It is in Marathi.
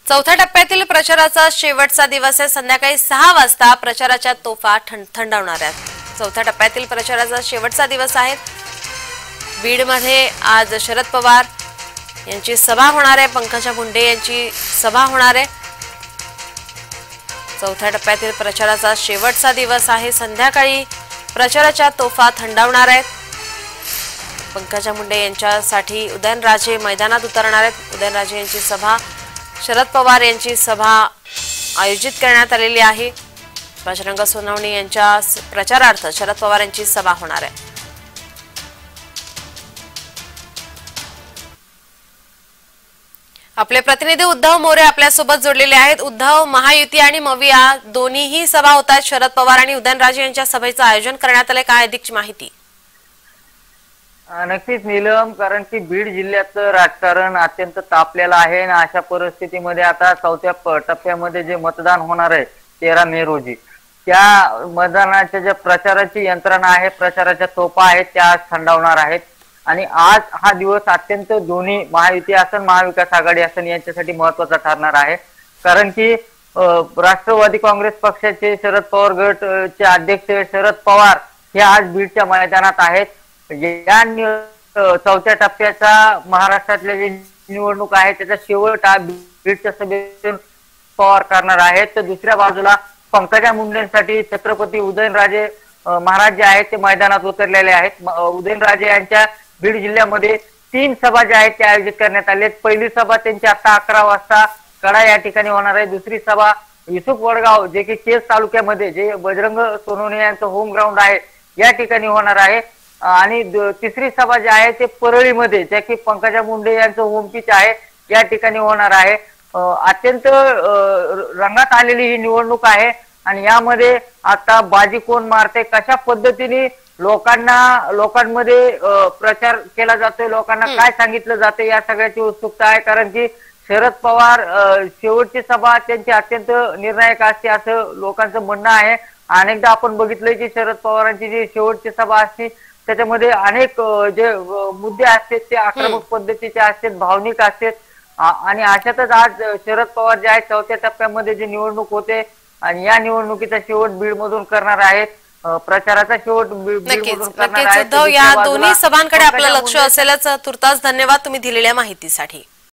चौथ्या टप्प्यातील प्रचाराचा शेवटचा दिवस आहे। संध्याकाळी 6 वाजता प्रचाराच्या तोफा थंडावणार आहेत। चौथ्या टप्प्यातील प्रचाराचा शेवटचा दिवस आहे। बीडमध्ये आज शरद पवार यांची सभा होणार आहे, पंकजा मुंडे यांची सभा होणार आहे। चौथ्या टप्प्यातील प्रचाराचा शेवटचा दिवस आहे। संध्याकाळी प्रचाराच्या तोफा थंडावणार आहेत। पंकजा मुंडे यांच्यासाठी उदयनराजे मैदानात उतरणार आहेत। उदयनराजे यांची सभा, शरद पवार यांची सभा आयोजित करण्यात आलेली आहे। बजरंग सोनवणे यांच्या प्रचारार्थ शरद पवार यांची सभा होणार आहे। आपले प्रतिनिधी उद्धव मोरे आपल्यासोबत जोडलेले आहेत। उद्धव, महायुती आणि मविया दोन्हीही सभा होत आहेत। शरद पवार आणि उदयनराजे यांच्या सभेचं आयोजन करण्यात आले, काय अधिक माहिती? नक्कीच नीलम, कारण की बीड जिल्ह्याचं राजकारण अत्यंत तापलेलं आहे आणि अशा परिस्थितीमध्ये आता चौथ्या टप्प्यामध्ये जे मतदान होणार आहे 13 मे रोजी, त्या मतदानाच्या ज्या प्रचाराची यंत्रणा आहे, प्रचाराच्या तोफा आहेत, त्या आज थंडावणार आहेत। आणि आज हा दिवस अत्यंत दोन्ही महायुती असन महाविकास आघाडी असन यांच्यासाठी महत्वाचा ठरणार आहे। कारण की राष्ट्रवादी काँग्रेस पक्षाचे शरद पवार गटचे अध्यक्ष शरद पवार हे आज बीडच्या मैदानात आहेत। या चौथ्या टप्प्याचा महाराष्ट्रातल्या जे निवडणूक आहे त्याचा शेवट बीडच्या सभेतून पवार करणार आहेत। तर दुसऱ्या बाजूला पंकजा मुंडेंसाठी छत्रपती उदयनराजे महाराज जे आहेत ते मैदानात उतरलेले आहेत। उदयनराजे यांच्या बीड जिल्ह्यामध्ये 3 सभा ज्या आहेत त्या आयोजित करण्यात आल्या आहेत। पहिली सभा त्यांची आता 11 वाजता कडा या ठिकाणी होणार आहे। दुसरी सभा युसुफ वडगाव जे की केज तालुक्यामध्ये जे बजरंग सोनवणे यांचं होम ग्राउंड आहे या ठिकाणी होणार आहे। आणि तिसरी सभा जी आहे ते परळीमध्ये जे की पंकजा मुंडे यांचं होम पिच आहे या ठिकाणी होणार आहे। अत्यंत रंगात आलेली ही निवडणूक आहे आणि यामध्ये आता बाजी कोण मारते, कशा पद्धतीने लोकांमध्ये प्रचार केला जातोय, लोकांना काय सांगितलं जाते या सगळ्याची उत्सुकता आहे। कारण की शरद पवार शेवटची सभा त्यांची अत्यंत निर्णायक असते असं लोकांचं म्हणणं आहे। अनेकदा आपण बघितलंय की शरद पवारांची जी शेवटची सभा असते त्याच्यामध्ये अनेक जे मुद्दे असतात ते आक्रमक पद्धतीचे असतात, भावनिक असतात। आणि अशातच आज शरद पवार जे आहेत चौथ्या टप्प्यामध्ये जी निवडणूक होते आणि या निवडणुकीचा शेवट बीड मधून करणार आहेत, प्रचाराचा शेवट बीड मधून करणार आहेत। उद्धव, या दोन्ही सभांकडे आपलं लक्ष असेलच। तुर्तास धन्यवाद तुम्ही दिलेल्या माहितीसाठी।